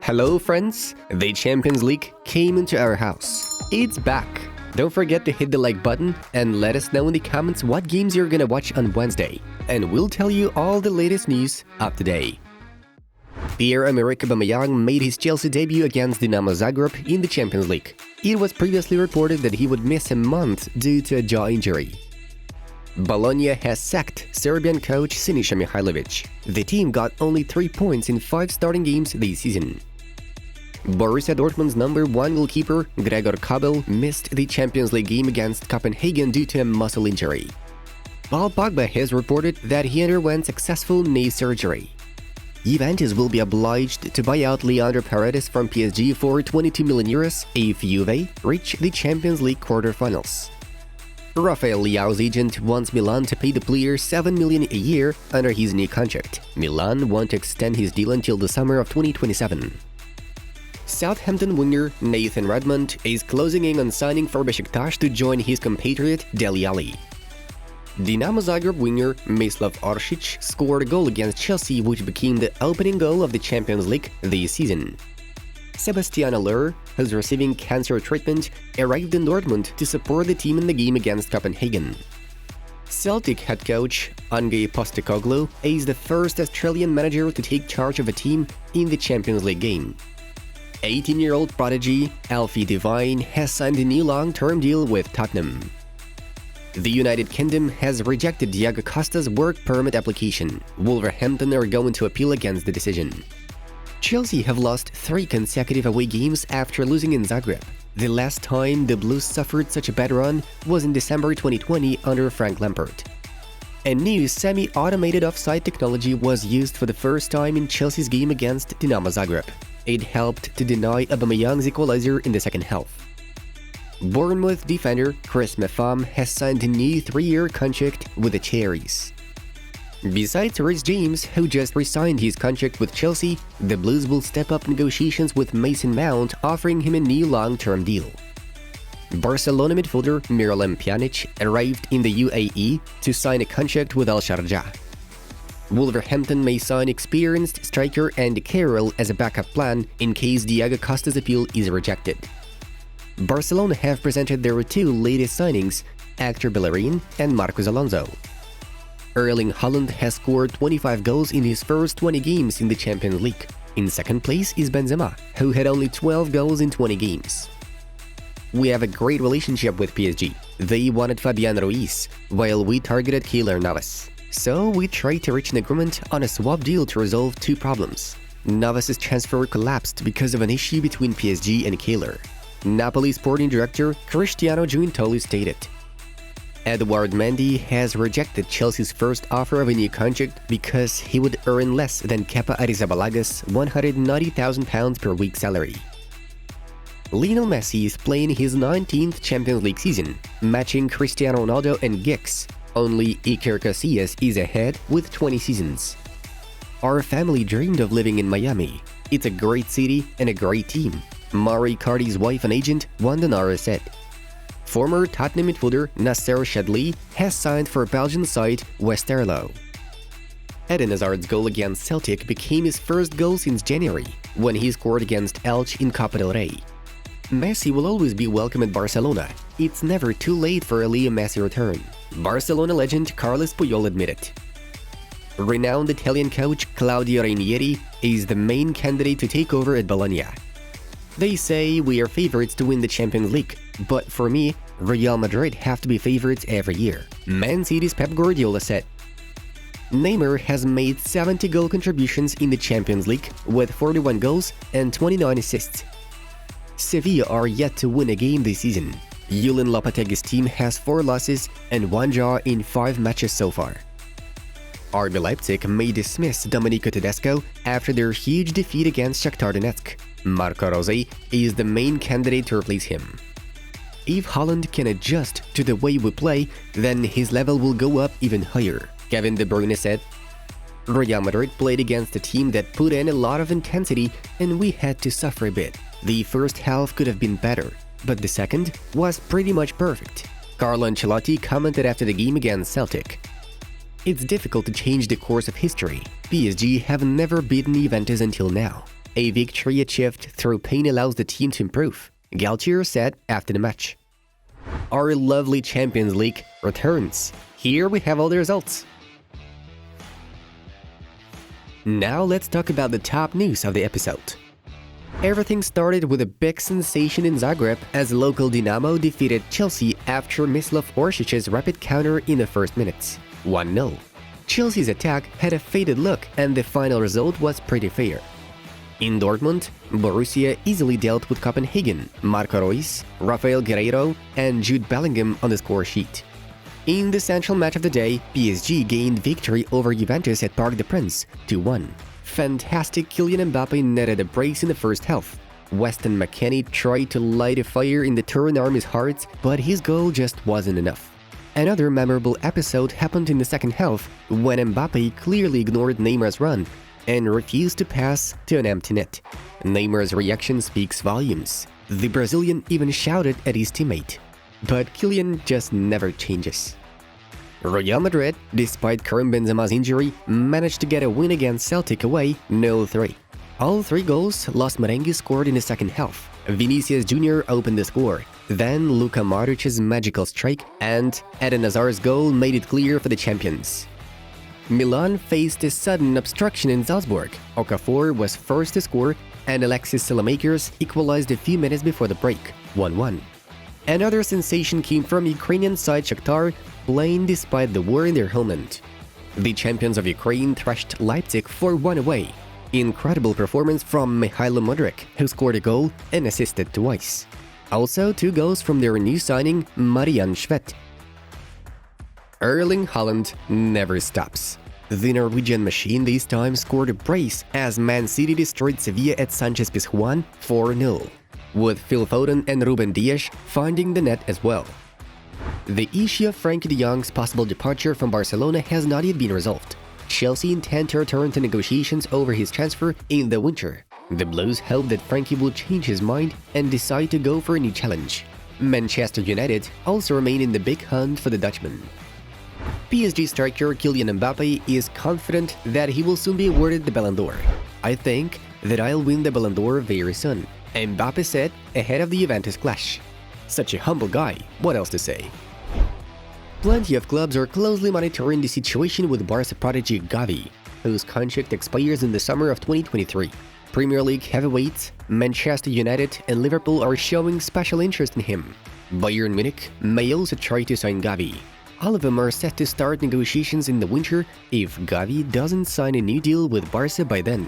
Hello friends, the Champions League came into our house. It's back! Don't forget to hit the like button and let us know in the comments what games you're gonna watch on Wednesday, and we'll tell you all the latest news up to date. Pierre-Emerick Aubameyang made his Chelsea debut against Dinamo Zagreb in the Champions League. It was previously reported that he would miss a month due to a jaw injury. Bologna has sacked Serbian coach Siniša Mihajlović. The team got only 3 points in 5 starting games this season. Borussia Dortmund's number 1 goalkeeper, Gregor Kobel, missed the Champions League game against Copenhagen due to a muscle injury. Paul Pogba has reported that he underwent successful knee surgery. Juventus will be obliged to buy out Leandro Paredes from PSG for €22 million if Juve reach the Champions League quarterfinals. Rafael Leao's agent wants Milan to pay the player $7 million a year under his new contract. Milan want to extend his deal until the summer of 2027. Southampton winger Nathan Redmond is closing in on signing for Besiktas to join his compatriot Dele Alli. Dinamo Zagreb winger Mislav Oršić scored a goal against Chelsea, which became the opening goal of the Champions League this season. Sebastian Aller, who's receiving cancer treatment, arrived in Dortmund to support the team in the game against Copenhagen. Celtic head coach Ange Postecoglou is the first Australian manager to take charge of a team in the Champions League game. 18-year-old prodigy Alfie Devine has signed a new long-term deal with Tottenham. The United Kingdom has rejected Diego Costa's work permit application. Wolverhampton are going to appeal against the decision. Chelsea have lost 3 consecutive away games after losing in Zagreb. The last time the Blues suffered such a bad run was in December 2020 under Frank Lampard. A new semi-automated offside technology was used for the first time in Chelsea's game against Dinamo Zagreb. It helped to deny Aubameyang's equalizer in the second half. Bournemouth defender Chris Mepham has signed a new 3-year contract with the Cherries. Besides Reece James, who just re-signed his contract with Chelsea, the Blues will step up negotiations with Mason Mount, offering him a new long-term deal. Barcelona midfielder Miralem Pjanic arrived in the UAE to sign a contract with Al Sharjah. Wolverhampton may sign experienced striker Andy Carroll as a backup plan in case Diego Costa's appeal is rejected. Barcelona have presented their 2 latest signings, Hector Bellerin and Marcos Alonso. Erling Haaland has scored 25 goals in his first 20 games in the Champions League. In second place is Benzema, who had only 12 goals in 20 games. We have a great relationship with PSG. They wanted Fabian Ruiz, while we targeted Keylor Navas. So we tried to reach an agreement on a swap deal to resolve 2 problems. Navas's transfer collapsed because of an issue between PSG and Keylor. Napoli sporting director Cristiano Giuntoli stated, Edouard Mendy has rejected Chelsea's first offer of a new contract because he would earn less than Kepa Arrizabalaga's £190,000 per week salary. Lionel Messi is playing his 19th Champions League season, matching Cristiano Ronaldo and Giggs. Only Iker Casillas is ahead with 20 seasons. Our family dreamed of living in Miami. It's a great city and a great team, Mauro Icardi's wife and agent Wanda Nara said. Former Tottenham midfielder Nasser Chadli has signed for Belgian side Westerlo. Eden Hazard's goal against Celtic became his first goal since January, when he scored against Elche in Copa del Rey. Messi will always be welcome at Barcelona. It's never too late for a Leo Messi return, Barcelona legend Carles Puyol admitted. Renowned Italian coach Claudio Ranieri is the main candidate to take over at Bologna. They say we are favorites to win the Champions League, but for me, Real Madrid have to be favorites every year, Man City's Pep Guardiola said. Neymar has made 70 goal contributions in the Champions League with 41 goals and 29 assists. Sevilla are yet to win a game this season. Julen Lopetegui's team has 4 losses and 1 draw in 5 matches so far. RB Leipzig may dismiss Domenico Tedesco after their huge defeat against Shakhtar Donetsk. Marco Rose is the main candidate to replace him. If Haaland can adjust to the way we play, then his level will go up even higher, Kevin De Bruyne said. Real Madrid played against a team that put in a lot of intensity and we had to suffer a bit. The first half could have been better, but the second was pretty much perfect, Carlo Ancelotti commented after the game against Celtic. It's difficult to change the course of history. PSG have never beaten Juventus until now. A victory achieved through pain allows the team to improve, Galtier said after the match. Our lovely Champions League returns. Here we have all the results. Now let's talk about the top news of the episode. Everything started with a big sensation in Zagreb as local Dinamo defeated Chelsea after Mislav Orsic's rapid counter in the first minutes, 1-0. Chelsea's attack had a faded look and the final result was pretty fair. In Dortmund, Borussia easily dealt with Copenhagen, Marco Reus, Rafael Guerreiro and Jude Bellingham on the score sheet. In the central match of the day, PSG gained victory over Juventus at Parc des Princes 2-1. Fantastic Kylian Mbappe netted a brace in the first half. Weston McKennie tried to light a fire in the Turin army's hearts, but his goal just wasn't enough. Another memorable episode happened in the second half when Mbappe clearly ignored Neymar's run and refused to pass to an empty net. Neymar's reaction speaks volumes. The Brazilian even shouted at his teammate. But Kylian just never changes. Real Madrid, despite Karim Benzema's injury, managed to get a win against Celtic away 0-3. All three goals Los Merengues scored in the second half. Vinicius Jr. opened the score. Then Luka Modric's magical strike and Eden Hazard's goal made it clear for the champions. Milan faced a sudden obstruction in Salzburg. Okafor was first to score and Alexis Salamakers equalized a few minutes before the break, 1-1. Another sensation came from Ukrainian side Shakhtar, playing despite the war in their homeland. The champions of Ukraine thrashed Leipzig 4-1 away. Incredible performance from Mikhailo Mudryk, who scored a goal and assisted twice. Also, 2 goals from their new signing, Marian Schvedt. Erling Haaland never stops. The Norwegian machine this time scored a brace as Man City destroyed Sevilla at Sanchez Pizjuan 4-0, with Phil Foden and Ruben Dias finding the net as well. The issue of Frenkie de Jong's possible departure from Barcelona has not yet been resolved. Chelsea intend to return to negotiations over his transfer in the winter. The Blues hope that Frenkie will change his mind and decide to go for a new challenge. Manchester United also remain in the big hunt for the Dutchman. PSG striker Kylian Mbappe is confident that he will soon be awarded the Ballon d'Or. "I think that I'll win the Ballon d'Or very soon," Mbappe said ahead of the Juventus clash. Such a humble guy, what else to say? Plenty of clubs are closely monitoring the situation with Barca prodigy Gavi, whose contract expires in the summer of 2023. Premier League heavyweights, Manchester United and Liverpool are showing special interest in him. Bayern Munich may also try to sign Gavi. All of them are set to start negotiations in the winter if Gavi doesn't sign a new deal with Barca by then.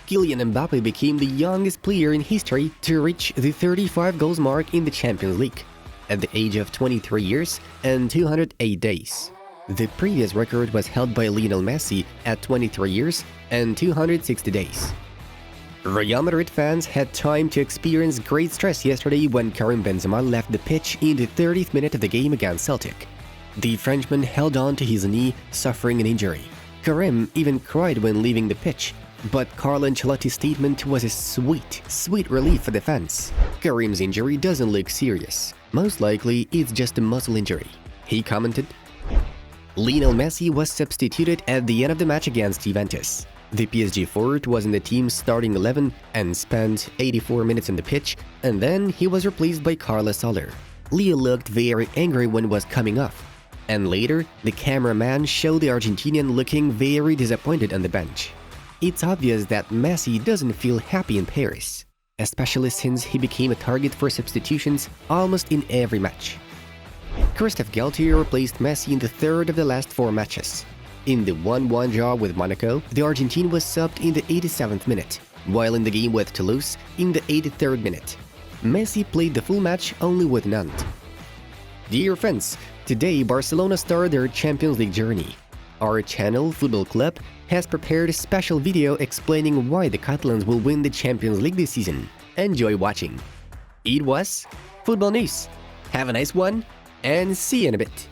Kylian Mbappe became the youngest player in history to reach the 35 goals mark in the Champions League, at the age of 23 years and 208 days. The previous record was held by Lionel Messi at 23 years and 260 days. Real Madrid fans had time to experience great stress yesterday when Karim Benzema left the pitch in the 30th minute of the game against Celtic. The Frenchman held on to his knee, suffering an injury. Karim even cried when leaving the pitch, but Carlo Ancelotti's statement was a sweet relief for the fans. Karim's injury doesn't look serious. Most likely, it's just a muscle injury. He commented. Lionel Messi was substituted at the end of the match against Juventus. The PSG forward was in the team's starting 11 and spent 84 minutes on the pitch, and then he was replaced by Carlos Soler. Leo looked very angry when it was coming off, and later, the cameraman showed the Argentinian looking very disappointed on the bench. It's obvious that Messi doesn't feel happy in Paris, especially since he became a target for substitutions almost in every match. Christophe Galtier replaced Messi in the third of the last 4 matches. In the 1-1 draw with Monaco, the Argentine was subbed in the 87th minute, while in the game with Toulouse in the 83rd minute. Messi played the full match only with Nantes. Dear friends, today Barcelona started their Champions League journey. Our channel, Football Club, has prepared a special video explaining why the Catalans will win the Champions League this season. Enjoy watching. It was Football News. Have a nice one, and see you in a bit.